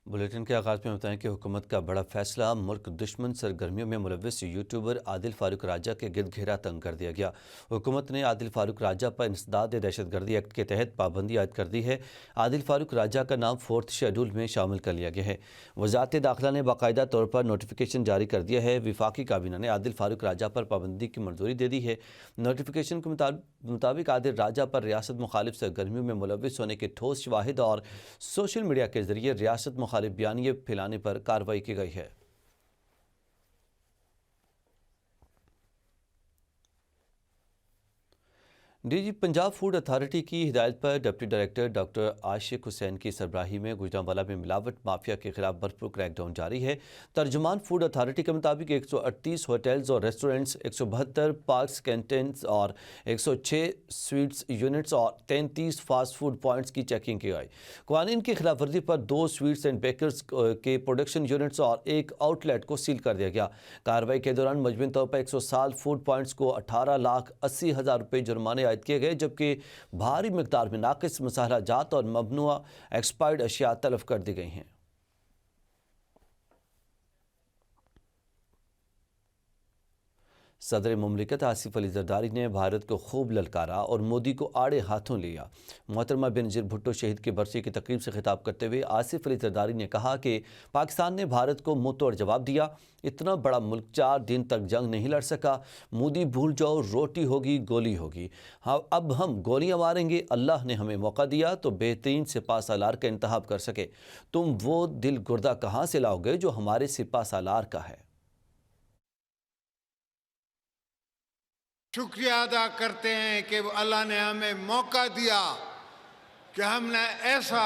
Bulletin کے آغاز میں بتائیں کہ حکومت کا بڑا فیصلہ، ملک دشمن سرگرمیوں میں ملوث یوٹیوبر عادل فاروق راجہ کے گرد گھیرا تنگ کر دیا گیا۔ حکومت نے عادل فاروق راجہ پر انسداد دہشت گردی ایکٹ کے تحت پابندی عائد کر دی ہے۔ عادل فاروق راجہ کا نام 4تھ شیڈول میں شامل کر لیا گیا ہے۔ وزارت داخلہ نے باقاعدہ طور پر نوٹیفیکیشن جاری کر دیا ہے۔ وفاقی کابینہ نے عادل فاروق راجہ پر پابندی کی منظوری دے دی ہے۔ نوٹیفیکیشن کے مطابق عادل راجہ پر ریاست مخالف سرگرمیوں میں ملوث ہونے کے ٹھوس شواہد اور سوشل میڈیا کے ذریعے ریاست مخالف بیانیے پھیلانے پر کارروائی کی گئی ہے۔ D G Punjab food authority کی ہدایت پر ڈپٹی ڈائریکٹر ڈاکٹر عاشق حسین کی سربراہی میں گوجرانوالہ میں ملاوٹ مافیا کے خلاف بھرپور کریک ڈاؤن جاری ہے۔ ترجمان فوڈ اتھارٹی کے مطابق 138 ہوٹلز اور ریسٹورنٹس، 172 پارکس کینٹینز اور 106 سویٹس یونٹس اور 33 فاسٹ فوڈ پوائنٹس کی چیکنگ کی گئی۔ قوانین کی خلاف ورزی پر 2 سویٹس اینڈ بیکرز کے پروڈکشن یونٹس اور 1 آؤٹ لیٹ کو سیل کر دیا گیا۔ کارروائی کے دوران مجموعی طور پر 107 فوڈ پوائنٹس کو 18,80,000 روپے جرمانے عائد کیے گئے، جبکہ بھاری مقدار میں ناقص مسالہ جات اور ممنوعہ ایکسپائرڈ اشیاء طلب کر دی گئی ہیں۔ صدر مملکت آصف علی زرداری نے بھارت کو خوب للکارا اور مودی کو آڑے ہاتھوں لیا۔ محترمہ بینظیر بھٹو شہید کی برسی کی تقریب سے خطاب کرتے ہوئے آصف علی زرداری نے کہا کہ پاکستان نے بھارت کو منہ توڑ جواب دیا۔ اتنا بڑا ملک 4 دن تک جنگ نہیں لڑ سکا۔ مودی بھول جاؤ، روٹی ہوگی گولی ہوگی، اب ہم گولیاں ماریں گے۔ اللہ نے ہمیں موقع دیا تو بہترین سپہ سالار کا انتخاب کر سکے۔ تم وہ دل گردہ کہاں سے لاؤ گے جو ہمارے سپہ سالار کا ہے؟ شکریہ ادا کرتے ہیں کہ اللہ نے ہمیں موقع دیا کہ ہم نے ایسا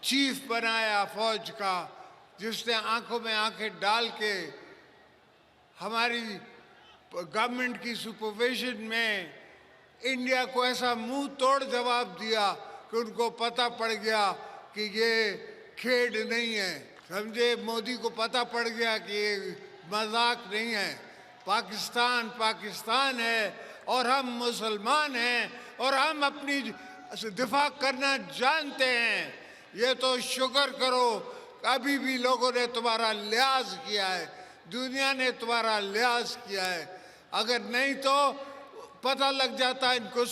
چیف بنایا فوج کا جس نے آنکھوں میں آنکھیں ڈال کے ہماری گورنمنٹ کی سپرویژن میں انڈیا کو ایسا منہ توڑ جواب دیا کہ ان کو پتہ پڑ گیا کہ یہ کھیڈ نہیں ہے۔ سمجھے، مودی کو پتہ پڑ گیا کہ یہ مذاق نہیں ہے۔ پاکستان پاکستان ہے اور ہم مسلمان ہیں اور ہم اپنی دفاع کرنا جانتے ہیں۔ یہ تو شکر کرو ابھی بھی لوگوں نے تمہارا لحاظ کیا ہے، دنیا نے تمہارا لحاظ کیا ہے۔ اگر نہیں تو پتہ لگ جاتا ان کو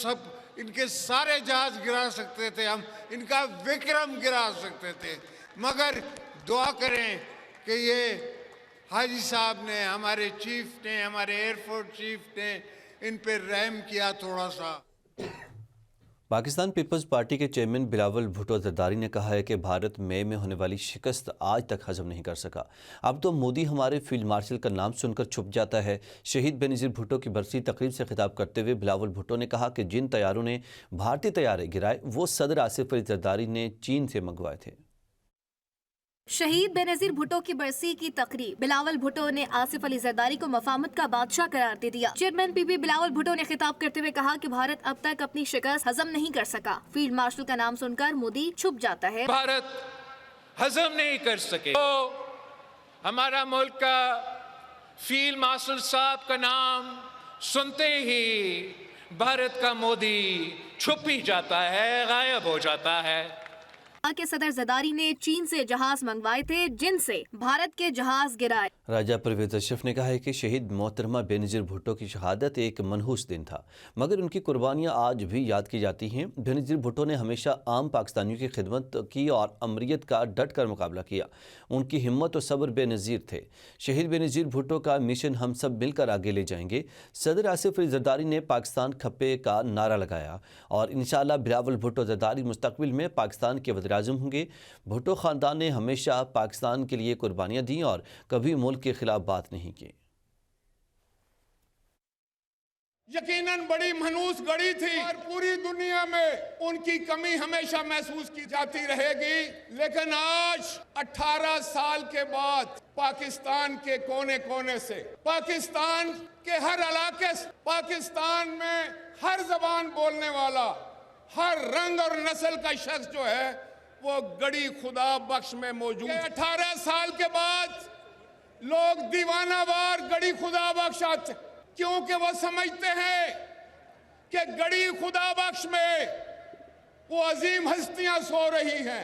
ان کے سارے جہاز گرا سکتے تھے، ہم ان کا وکرم گرا سکتے تھے۔ مگر دعا کریں کہ یہ حاجی صاحب نے، ہمارے چیف نے، ہمارے ایئر فورس چیف نے ان پہ رحم کیا تھوڑا سا۔ پاکستان پیپلز پارٹی کے چیئرمین بلاول بھٹو زرداری نے کہا ہے کہ بھارت مئی میں ہونے والی شکست آج تک ہضم نہیں کر سکا۔ اب تو مودی ہمارے فیلڈ مارشل کا نام سن کر چھپ جاتا ہے۔ شہید بینظیر بھٹو کی برسی تقریب سے خطاب کرتے ہوئے بلاول بھٹو نے کہا کہ جن طیاروں نے بھارتی طیارے گرائے وہ صدر آصف علی زرداری نے چین سے منگوائے تھے۔ شہید بینظیر بھٹو کی برسی کی تقریب، بلاول بھٹو نے آصف علی زرداری کو مفاہمت کا بادشاہ قرار دے دیا۔ چیئرمین پی پی بلاول بھٹو نے خطاب کرتے ہوئے کہا کہ بھارت اب تک اپنی شکست ہضم نہیں کر سکا۔ فیلڈ مارشل کا نام سن کر مودی چھپ جاتا ہے۔ بھارت ہضم نہیں کر سکے تو ہمارا ملک کا فیلڈ مارشل صاحب کا نام سنتے ہی بھارت کا مودی چھپ ہی جاتا ہے، غائب ہو جاتا ہے۔ کہ صدر زرداری نے چین سے جہاز منگوائے تھے جن سے بھارت کے جہاز گرائے۔ راجہ پرویز اشرف نے کہا ہے کہ شہید محترمہ بینظیر بھٹو کی شہادت ایک منحوس دن تھا، مگر ان کی قربانیاں آج بھی یاد کی جاتی ہیں۔ بینظیر بھٹو نے ہمیشہ عام پاکستانیوں کی خدمت کی اور امریت کا ڈٹ کر مقابلہ کیا۔ ان کی ہمت و صبر بے نظیر تھے۔ شہید بینظیر بھٹو کا مشن ہم سب مل کر آگے لے جائیں گے۔ صدر آصف علی زرداری نے پاکستان کھپے کا نعرہ لگایا اور انشاءاللہ بلاول بھٹو زرداری مستقبل میں پاکستان کے وزیر اعظم ہوں گے۔ بھٹو خاندان نے ہمیشہ پاکستان کے لیے قربانیاں دیں اور کبھی ملک کے خلاف بات نہیں کی۔ یقیناً بڑی منحوس گڑی تھی اور پوری دنیا میں ان کی کمی ہمیشہ محسوس کی جاتی رہے گی، لیکن آج 18 سال کے بعد پاکستان کے کونے کونے سے، پاکستان کے ہر علاقے سے، پاکستان میں ہر زبان بولنے والا، ہر رنگ اور نسل کا شخص جو ہے وہ گڑی خدا بخش میں موجود ہے۔ 18 سال کے بعد لوگ دیوانہ وار گڑی خدا بخش آتے کیونکہ وہ سمجھتے ہیں کہ گڑی خدا بخش میں وہ عظیم ہستیاں سو رہی ہیں۔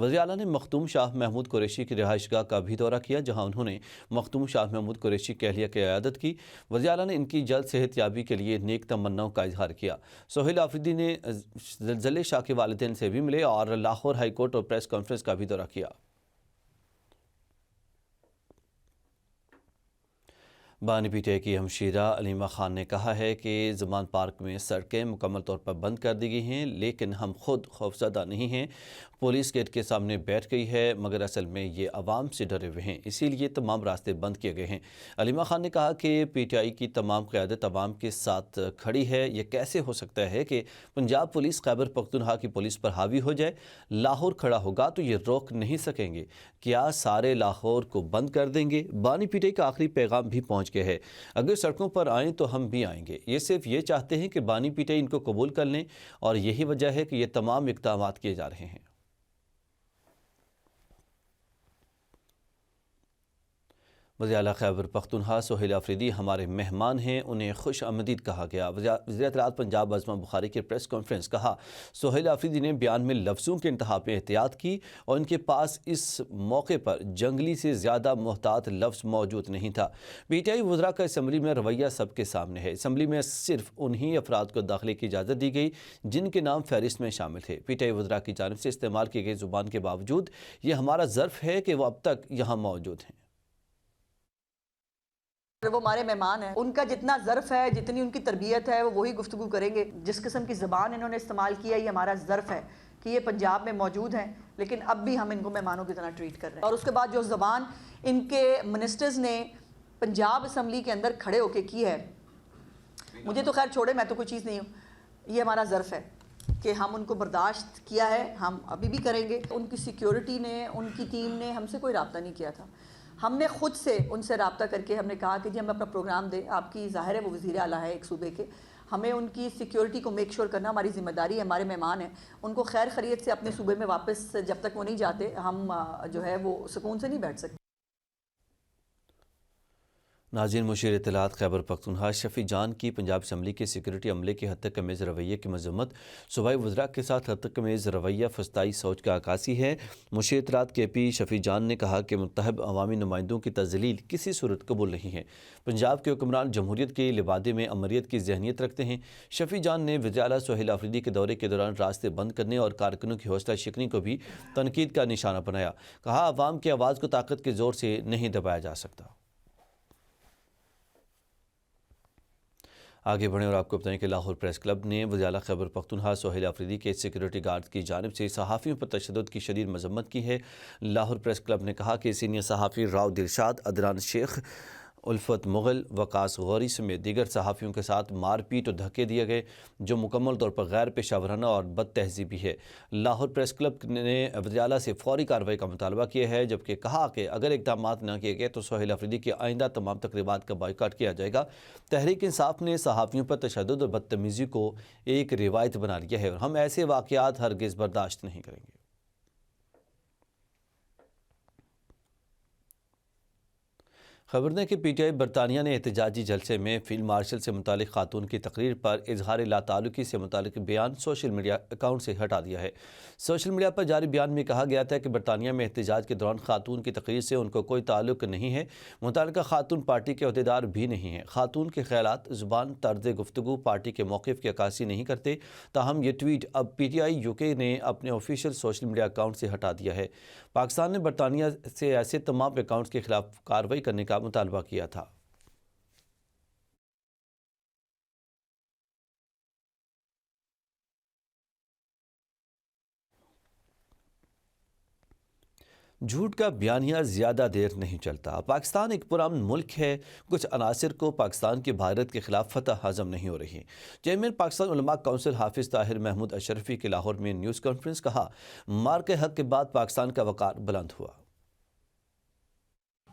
وزیر اعلیٰ نے مختوم شاہ محمود قریشی کی رہائش گاہ کا بھی دورہ کیا، جہاں انہوں نے مختوم شاہ محمود قریشی کی اہلیہ کی عیادت کی۔ وزیر اعلیٰ نے ان کی جلد صحت یابی کے لیے نیک تمناؤں کا اظہار کیا۔ سہیل آفریدی نے زلزلے شاہ کے والدین سے بھی ملے اور لاہور ہائی کورٹ اور پریس کانفرنس کا بھی دورہ کیا۔ بانی پی ٹی آئی کی ہمشیرہ علیمہ خان نے کہا ہے کہ زمان پارک میں سڑکیں مکمل طور پر بند کر دی گئی ہیں، لیکن ہم خود خوفزدہ نہیں ہیں۔ پولیس گیٹ کے سامنے بیٹھ گئی ہے، مگر اصل میں یہ عوام سے ڈرے ہوئے ہیں، اسی لیے تمام راستے بند کیے گئے ہیں۔ علیمہ خان نے کہا کہ پی ٹی آئی کی تمام قیادت عوام کے ساتھ کھڑی ہے۔ یہ کیسے ہو سکتا ہے کہ پنجاب پولیس خیبر پختونخوا کی پولیس پر حاوی ہو جائے؟ لاہور کھڑا ہوگا تو یہ روک نہیں سکیں گے۔ کیا سارے لاہور کو بند کر دیں گے؟ بانی پی ٹی آئی کا آخری پیغام بھی پہنچ گیا ہے۔ اگر سڑکوں پر آئیں تو ہم بھی آئیں گے۔ یہ صرف یہ چاہتے ہیں کہ بانی پی ٹی آئی ان کو قبول کر لیں، اور یہی وجہ ہے کہ یہ تمام اقدامات کیے جا رہے ہیں۔ وزیر اعلیٰ خیبر پختونخوا سہیل آفریدی ہمارے مہمان ہیں، انہیں خوش آمدید کہا گیا۔ وزیر اطلاعات پنجاب عظمہ بخاری کی پریس کانفرنس کہا، سہیل آفریدی نے بیان میں لفظوں کے انتخاب میں احتیاط کی اور ان کے پاس اس موقع پر جنگلی سے زیادہ محتاط لفظ موجود نہیں تھا۔ پی ٹی آئی وزراء کا اسمبلی میں رویہ سب کے سامنے ہے۔ اسمبلی میں صرف انہی افراد کو داخلے کی اجازت دی گئی جن کے نام فہرست میں شامل تھے۔ پی ٹی آئی وزراء کی جانب سے استعمال کی گئی زبان کے باوجود یہ ہمارا ظرف ہے کہ وہ اب تک یہاں موجود ہیں۔ وہ ہمارے مہمان ہیں، ان کا جتنا ظرف ہے، جتنی ان کی تربیت ہے، وہ وہی گفتگو کریں گے۔ جس قسم کی زبان انہوں نے استعمال کیا، یہ ہمارا ظرف ہے کہ یہ پنجاب میں موجود ہیں، لیکن اب بھی ہم ان کو مہمانوں کی طرح ٹریٹ کر رہے ہیں۔ اور اس کے بعد جو زبان ان کے منسٹرز نے پنجاب اسمبلی کے اندر کھڑے ہو کے کی ہے، مجھے تو خیر چھوڑے، میں تو کوئی چیز نہیں ہوں، یہ ہمارا ظرف ہے کہ ہم ان کو برداشت کیا ہے، ہم ابھی بھی کریں گے۔ ان کی سیکیورٹی نے، ان کی ٹیم نے ہم سے کوئی رابطہ نہیں کیا تھا، ہم نے خود سے ان سے رابطہ کر کے ہم نے کہا کہ جی ہم اپنا پروگرام دیں، آپ کی ظاہر ہے وہ وزیر اعلیٰ ہے ایک صوبے کے، ہمیں ان کی سیکیورٹی کو میک شور کرنا ہماری ذمہ داری ہے، ہمارے مہمان ہیں، ان کو خیر خیریت سے اپنے صوبے میں واپس جب تک وہ نہیں جاتے ہم جو ہے وہ سکون سے نہیں بیٹھ سکتے۔ ناظرین، مشیر اطلاعات خیبر پختونخوا شفیع جان کی پنجاب اسمبلی کے سیکورٹی عملے کے حد تک کمیز رویے کی مذمت، صوبائی وزراء کے ساتھ حد تک کمیز رویہ فسطائی سوچ کا عکاسی ہے۔ مشیر اطلاعات کے پی شفیع جان نے کہا کہ منتخب عوامی نمائندوں کی تذلیل کسی صورت قبول نہیں ہے۔ پنجاب کے حکمران جمہوریت کے لبادے میں امریت کی ذہنیت رکھتے ہیں۔ شفیع جان نے وزیر اعلیٰ سہیل آفریدی کے دورے کے دوران راستے بند کرنے اور کارکنوں کی حوصلہ شکنی کو بھی تنقید کا نشانہ بنایا۔ کہا، عوام کی آواز کو طاقت کے زور سے نہیں دبایا جا سکتا۔ آگے بڑھیں اور آپ کو بتائیں کہ لاہور پریس کلب نے وزیر اعلیٰ خیبر پختونخوا سہیل آفریدی کے سیکورٹی گارڈز کی جانب سے صحافیوں پر تشدد کی شدید مذمت کی ہے۔ لاہور پریس کلب نے کہا کہ سینئر صحافی راؤ دلشاد، عدنان شیخ، الفت مغل، وقاص غوری سمیت دیگر صحافیوں کے ساتھ مار پیٹ اور دھکے دیے گئے، جو مکمل طور پر غیر پیشہ ورانہ اور بد تہذیبی ہے۔ لاہور پریس کلب نے وزیر اعلیٰ سے فوری کارروائی کا مطالبہ کیا ہے، جبکہ کہا کہ اگر اقدامات نہ کیے گئے تو سہیل آفریدی کی آئندہ تمام تقریبات کا بائیکاٹ کیا جائے گا۔ تحریک انصاف نے صحافیوں پر تشدد اور بدتمیزی کو ایک روایت بنا لیا ہے اور ہم ایسے واقعات ہرگز برداشت نہیں کریں گے۔ خبر دیں کہ پی ٹی آئی برطانیہ نے احتجاجی جلسے میں فیلڈ مارشل سے متعلق خاتون کی تقریر پر اظہار لا تعلقی سے متعلق بیان سوشل میڈیا اکاؤنٹ سے ہٹا دیا ہے۔ سوشل میڈیا پر جاری بیان میں کہا گیا تھا کہ برطانیہ میں احتجاج کے دوران خاتون کی تقریر سے ان کو کوئی تعلق نہیں ہے، متعلقہ خاتون پارٹی کے عہدیدار بھی نہیں ہیں۔ خاتون کے خیالات، زبان، طرز گفتگو پارٹی کے موقف کی عکاسی نہیں کرتے۔ تاہم یہ ٹویٹ اب پی ٹی آئی UK نے اپنے آفیشیل سوشل میڈیا اکاؤنٹ سے ہٹا دیا ہے۔ پاکستان نے برطانیہ سے ایسے تمام اکاؤنٹس کے خلاف کارروائی کرنے کا مطالبہ کیا تھا۔ جھوٹ کا بیانیہ زیادہ دیر نہیں چلتا۔ پاکستان ایک پرامن ملک ہے، کچھ عناصر کو پاکستان کی بھارت کے خلاف فتح ہضم نہیں ہو رہی۔ چیئرمین پاکستان علماء کونسل حافظ طاہر محمود اشرفی کے لاہور میں نیوز کانفرنس، کہا، مار کے حق کے بعد پاکستان کا وقار بلند ہوا۔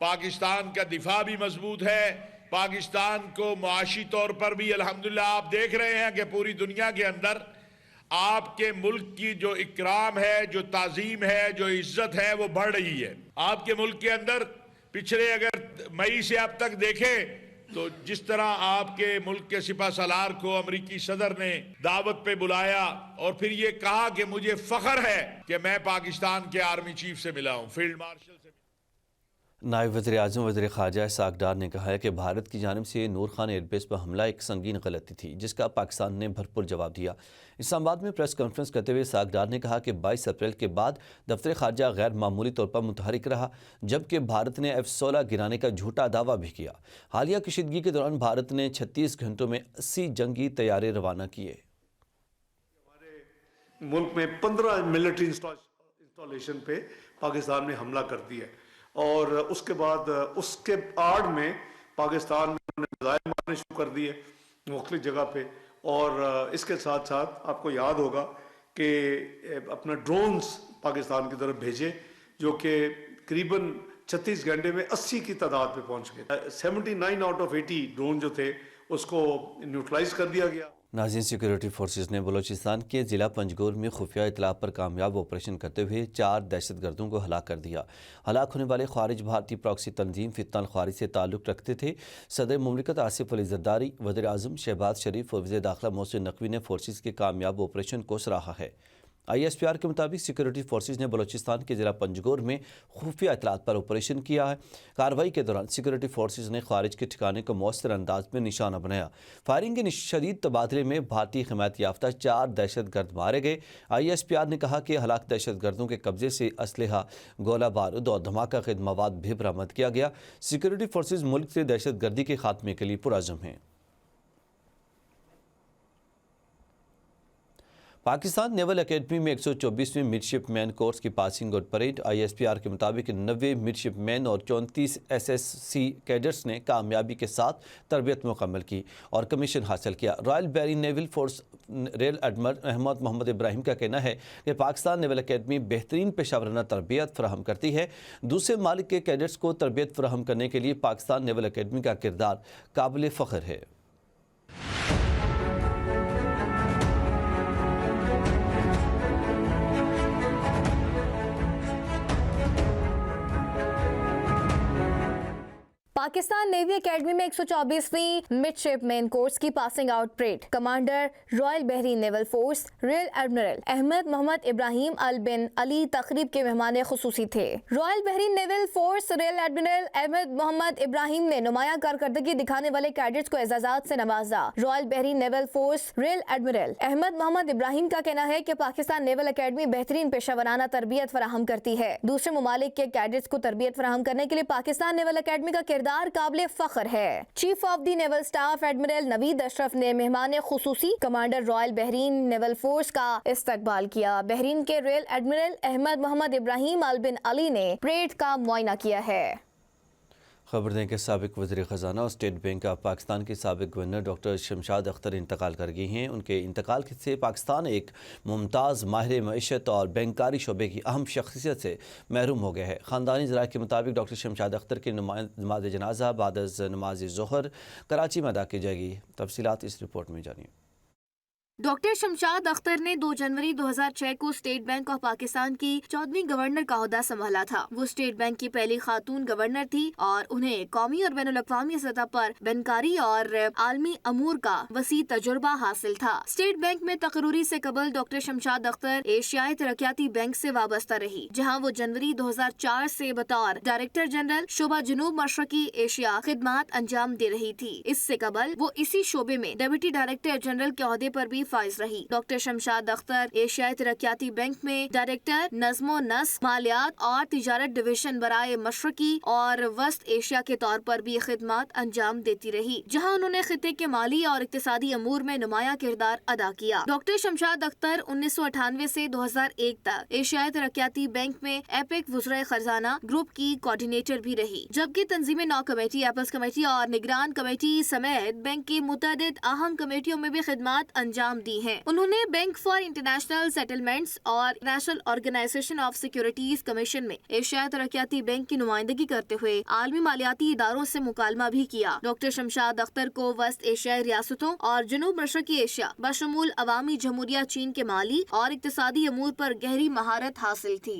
پاکستان کا دفاع بھی مضبوط ہے، پاکستان کو معاشی طور پر بھی الحمدللہ آپ دیکھ رہے ہیں کہ پوری دنیا کے اندر آپ کے ملک کی جو اکرام ہے، جو تعظیم ہے، جو عزت ہے، وہ بڑھ رہی ہے۔ آپ کے ملک کے اندر پچھلے اگر مئی سے اب تک دیکھیں تو جس طرح آپ کے ملک کے سپہ سالار کو امریکی صدر نے دعوت پہ بلایا اور پھر یہ کہا کہ مجھے فخر ہے کہ میں پاکستان کے آرمی چیف سے ملا ہوں، فیلڈ مارشل سے۔ نائب وزیر اعظم وزیر خارجہ اسحاق ڈار نے کہا ہے کہ بھارت کی جانب سے نور خان ایئر بیس پر حملہ ایک سنگین غلطی تھی جس کا پاکستان نے بھرپور جواب دیا۔ اسلام آباد میں پریس کانفرنس کرتے ہوئے اسحاق ڈار نے کہا کہ 22 اپریل کے بعد دفتر خارجہ غیر معمولی طور پر متحرک رہا جبکہ بھارت نے F-16 گرانے کا جھوٹا دعویٰ بھی کیا۔ حالیہ کشیدگی کے دوران بھارت نے 36 گھنٹوں میں 80 جنگی طیارے روانہ کیے۔ ہمارے ملک میں 15 ملٹری انسٹالیشن پہ پاکستان نے حملہ کر دیا اور اس کے بعد اس کے آڑ میں پاکستان میں میزائل مارنے شروع کر دیے مختلف جگہ پہ، اور اس کے ساتھ ساتھ آپ کو یاد ہوگا کہ اپنا ڈرونز پاکستان کی طرف بھیجے جو کہ قریباً 36 گھنٹے میں 80 کی تعداد پہ پہنچ گئے۔ 79 آؤٹ آف 80 ڈرون جو تھے اس کو نیوٹرلائز کر دیا گیا۔ ناظرین، سیکورٹی فورسز نے بلوچستان کے ضلع پنجگور میں خفیہ اطلاع پر کامیاب آپریشن کرتے ہوئے 4 دہشت گردوں کو ہلاک کر دیا۔ ہلاک ہونے والے خارج بھارتی پراکسی تنظیم فتنہ الخواری سے تعلق رکھتے تھے۔ صدر مملکت آصف علی زرداری، وزیر اعظم شہباز شریف اور وزیر داخلہ محسن نقوی نے فورسز کے کامیاب آپریشن کو سراہا ہے۔ ISPR کے مطابق سیکورٹی فورسز نے بلوچستان کے ضلع پنجگور میں خفیہ اطلاعات پر آپریشن کیا ہے۔ کارروائی کے دوران سیکورٹی فورسز نے خارج کے ٹھکانے کو مؤثر انداز میں نشانہ بنایا۔ فائرنگ کے شدید تبادلے میں بھارتی حمایت یافتہ 4 دہشت گرد مارے گئے۔ ISPR نے کہا کہ ہلاک دہشت گردوں کے قبضے سے اسلحہ، گولہ بارود اور دھماکہ خیز مواد بھی برآمد کیا گیا۔ سیکورٹی فورسز ملک سے دہشت گردی کے خاتمے کے لیے پرعزم ہیں۔ پاکستان نیول اکیڈمی میں 124ویں مڈ شپ مین کورس کی پاسنگ آؤٹ پریڈ۔ ISPR کے مطابق 90 مڈ شپ مین اور 34 SSC کیڈٹس نے کامیابی کے ساتھ تربیت مکمل کی اور کمیشن حاصل کیا۔ Royal Bahrain naval force rear admiral Ahmed Mohammed ابراہیم کا کہنا ہے کہ پاکستان نیول اکیڈمی بہترین پیشہ ورانہ تربیت فراہم کرتی ہے۔ دوسرے ممالک کے کیڈٹس کو تربیت فراہم کرنے کے لیے پاکستان نیول اکیڈمی کا کردار قابل فخر ہے۔ پاکستان نیوی اکیڈمی میں 124ویں مڈ شپ مین کورس کی passing out parade commander royal Bahrain naval force rear admiral Ahmed Mohammed Ibrahim Al bin Ali تقریب کے مہمان خصوصی تھے۔ Royal Bahrain naval force rear admiral Ahmed Mohammed Ibrahim نے نمایاں کارکردگی دکھانے والے کیڈٹس کو اعزازات سے نوازا۔ Royal Bahrain naval force rear admiral Ahmed Mohammed ابراہیم کا کہنا ہے کہ پاکستان نیول اکیڈمی بہترین پیشہ ورانہ تربیت فراہم کرتی ہے۔ دوسرے ممالک کے کیڈٹس کو تربیت فراہم کرنے کے لیے پاکستان نیول اکیڈمی کا کردار قابل فخر ہے۔ Chief of the naval staff admiral Naveed Ashraf نے مہمان خصوصی commander royal Bahrain naval force کا استقبال کیا۔ بحرین کے rear admiral Ahmed Mohammed Ibrahim Al bin علی نے پریڈ کا معائنہ کیا ہے۔ خبر دیں کہ سابق وزیر خزانہ اور اسٹیٹ بینک آف پاکستان کے سابق گورنر ڈاکٹر شمشاد اختر انتقال کر گئی ہیں۔ ان کے انتقال سے پاکستان ایک ممتاز ماہر معیشت اور بینکاری شعبے کی اہم شخصیت سے محروم ہو گیا ہے۔ خاندانی ذرائع کے مطابق ڈاکٹر شمشاد اختر کی نماز جنازہ بعد از نماز ظہر کراچی میں ادا کی جائے گی۔ تفصیلات اس رپورٹ میں جانیے۔ ڈاکٹر شمشاد اختر نے 2 جنوری 2006 کو اسٹیٹ بینک آف پاکستان کی 14ویں گورنر کا عہدہ سنبھالا تھا۔ وہ اسٹیٹ بینک کی پہلی خاتون گورنر تھی اور انہیں قومی اور بین الاقوامی سطح پر بینکاری اور عالمی امور کا وسیع تجربہ حاصل تھا۔ اسٹیٹ بینک میں تقرری سے قبل ڈاکٹر شمشاد اختر ایشیائی ترقیاتی بینک سے وابستہ رہی، جہاں وہ جنوری 2004 سے بطور ڈائریکٹر جنرل شعبہ جنوب مشرقی ایشیا خدمات انجام دے رہی تھی۔ اس سے قبل وہ اسی شعبے میں ڈپٹی ڈائریکٹر جنرل کے عہدے پر بھی فائز رہی۔ ڈاکٹر شمشاد اختر ایشیائی ترقیاتی بینک میں ڈائریکٹر نظم و نسق مالیات اور تجارت ڈویژن برائے مشرقی اور وسط ایشیا کے طور پر بھی خدمات انجام دیتی رہی، جہاں انہوں نے خطے کے مالی اور اقتصادی امور میں نمایاں کردار ادا کیا۔ ڈاکٹر شمشاد اختر 1998 سے 2001 تک ایشیائی ترقیاتی بینک میں ایپک وزرائے خزانہ گروپ کی کوآرڈینیٹر بھی رہی، جبکہ تنظیم نو کمیٹی، ایپس کمیٹی اور نگران کمیٹی سمیت بینک کی متعدد اہم کمیٹیوں میں بھی خدمات انجام دی ہیں۔ انہوں نے بینک فار انٹرنیشنل سیٹلمنٹس اور national organisation of securities commission میں ایشیائی ترقیاتی بینک کی نمائندگی کرتے ہوئے عالمی مالیاتی اداروں سے مکالمہ بھی کیا۔ ڈاکٹر شمشاد اختر کو وسط ایشیائی ریاستوں اور جنوب مشرقی ایشیا بشمول عوامی جمہوریہ چین کے مالی اور اقتصادی امور پر گہری مہارت حاصل تھی۔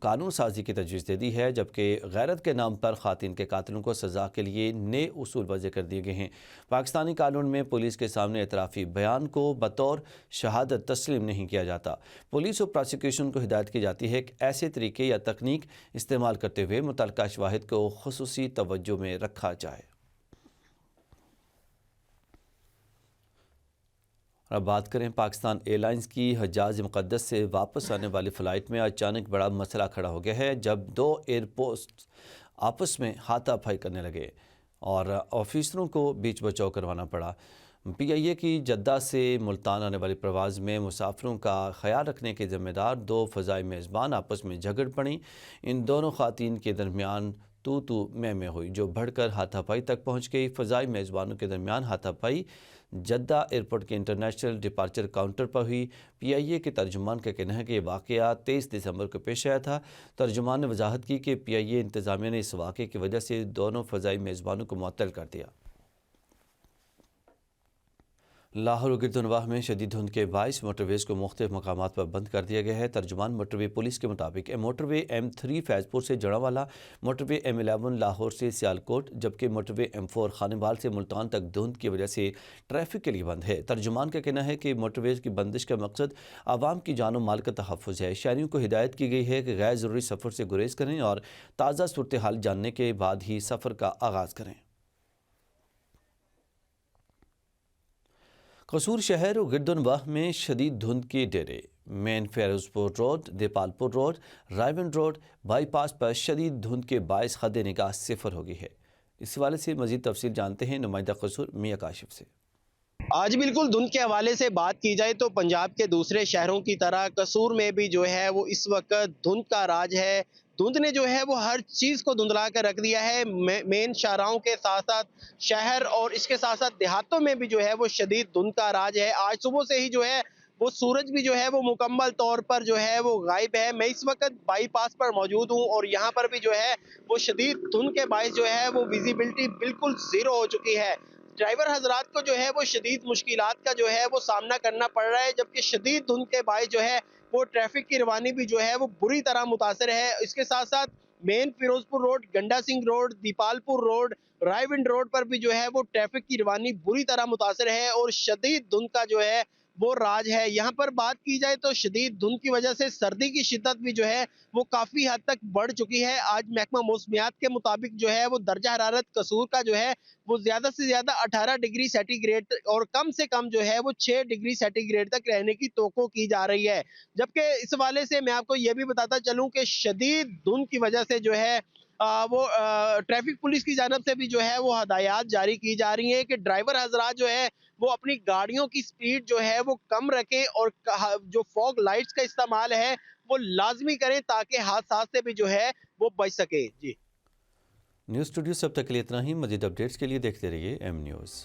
قانون سازی کی تجویز دے دی ہے، جبکہ غیرت کے نام پر خواتین کے قاتلوں کو سزا کے لیے نئے اصول وضع کر دیے گئے ہیں۔ پاکستانی قانون میں پولیس کے سامنے اعترافی بیان کو بطور شہادت تسلیم نہیں کیا جاتا۔ پولیس اور پراسیکیوشن کو ہدایت کی جاتی ہے کہ ایسے طریقے یا تکنیک استعمال کرتے ہوئے متعلقہ شواہد کو خصوصی توجہ میں رکھا جائے۔ اب بات کریں پاکستان ایئر لائنز کی حجاز مقدس سے واپس آنے والی فلائٹ میں اچانک بڑا مسئلہ کھڑا ہو گیا ہے، جب دو ایئرپورٹس آپس میں ہاتھا پائی کرنے لگے اور آفیسروں کو بیچ بچاؤ کروانا پڑا۔ پی آئی اے کی جدہ سے ملتان آنے والی پرواز میں مسافروں کا خیال رکھنے کے ذمہ دار دو فضائی میزبان آپس میں جھگڑ پڑیں۔ ان دونوں خواتین کے درمیان تو میں ہوئی، جو بڑھ کر ہاتھا پائی تک پہنچ گئی۔ فضائی میزبانوں کے درمیان ہاتھا پائی جدہ ایئرپورٹ کے انٹرنیشنل ڈپارچر کاؤنٹر پر ہوئی۔ پی آئی اے کے ترجمان کا کہنا ہے کہ یہ واقعہ 23 دسمبر کو پیش آیا تھا۔ ترجمان نے وضاحت کی کہ پی آئی اے انتظامیہ نے اس واقعے کی وجہ سے دونوں فضائی میزبانوں کو معطل کر دیا۔ لاہور و گردنواہ میں شدید دھند کے باعث موٹر ویز کو مختلف مقامات پر بند کر دیا گیا ہے۔ ترجمان موٹر وے پولیس کے مطابق موٹر وے M3 فیضپور سے جڑاوالا، موٹر وے M11 لاہور سے سیالکوٹ، جبکہ موٹر وے M4 خانیبال سے ملتان تک دھند کی وجہ سے ٹریفک کے لیے بند ہے۔ ترجمان کا کہنا ہے کہ موٹر ویز کی بندش کا مقصد عوام کی جان و مال کا تحفظ ہے۔ شہریوں کو ہدایت کی گئی ہے کہ غیر ضروری سفر سے گریز کریں اور تازہ صورتحال جاننے کے بعد ہی سفر کا آغاز کریں۔ قصور شہر و گردنواہ میں شدید دھند کے ڈیرے، main Ferozepur road, Dipalpur road, Raiwind road, bypass پر شدید دھند کے باعث حد نگاہ صفر ہو گئی ہے۔ اس حوالے سے مزید تفصیل جانتے ہیں نمائندہ قصور میاں کاشف سے۔ آج بالکل دھند کے حوالے سے بات کی جائے تو پنجاب کے دوسرے شہروں کی طرح قصور میں بھی جو ہے وہ اس وقت دھند کا راج ہے۔ دھند نے جو ہے وہ ہر چیز کو دھندلا کر رکھ دیا ہے۔ مین شاہراہوں کے ساتھ ساتھ شہر اور اس کے ساتھ ساتھ دیہاتوں میں بھی جو ہے وہ شدید دھند کا راج ہے۔ آج صبح سے ہی جو ہے وہ سورج بھی جو ہے وہ مکمل طور پر جو ہے وہ غائب ہے۔ میں اس وقت بائی پاس پر موجود ہوں اور یہاں پر بھی جو ہے وہ شدید دھند کے باعث جو ہے وہ ویزیبلٹی بالکل زیرو ہو چکی ہے۔ ڈرائیور حضرات کو جو ہے وہ شدید مشکلات کا جو ہے وہ سامنا کرنا پڑ رہا ہے، جبکہ شدید دھند کے باعث جو ہے وہ ٹریفک کی روانی بھی جو ہے وہ بری طرح متاثر ہے۔ اس کے ساتھ ساتھ مین Ferozepur road, Ganda Singh road, Dipalpur road, Raiwind road پر بھی جو ہے وہ ٹریفک کی روانی بری طرح متاثر ہے اور شدید دھند کا جو ہے وہ راج ہے۔ یہاں پر بات کی جائے تو شدید دھند کی وجہ سے سردی کی شدت بھی جو ہے وہ کافی حد تک بڑھ چکی ہے۔ آج محکمہ موسمیات کے مطابق جو ہے وہ درجہ حرارت قصور کا جو ہے وہ زیادہ سے زیادہ 18 ڈگری سینٹی گریڈ اور کم سے کم جو ہے وہ 6 ڈگری سینٹی گریڈ تک رہنے کی توقع کی جا رہی ہے۔ جبکہ اس حوالے سے میں آپ کو یہ بھی بتاتا چلوں کہ شدید دھند کی وجہ سے جو ہے وہ ٹریفک پولیس کی جانب سے بھی جو ہے وہ ہدایات جاری کی جا رہی ہیں کہ ڈرائیور حضرات جو ہے وہ اپنی گاڑیوں کی سپیڈ جو ہے وہ کم رکھیں اور جو فوگ لائٹس کا استعمال ہے وہ لازمی کریں تاکہ حادثات سے بھی جو ہے وہ بچ سکے۔ جی نیوز اسٹوڈیو سے اب تک کے لیے اتنا ہی۔ مزید اپڈیٹس کے لیے دیکھتے رہیے ایم نیوز۔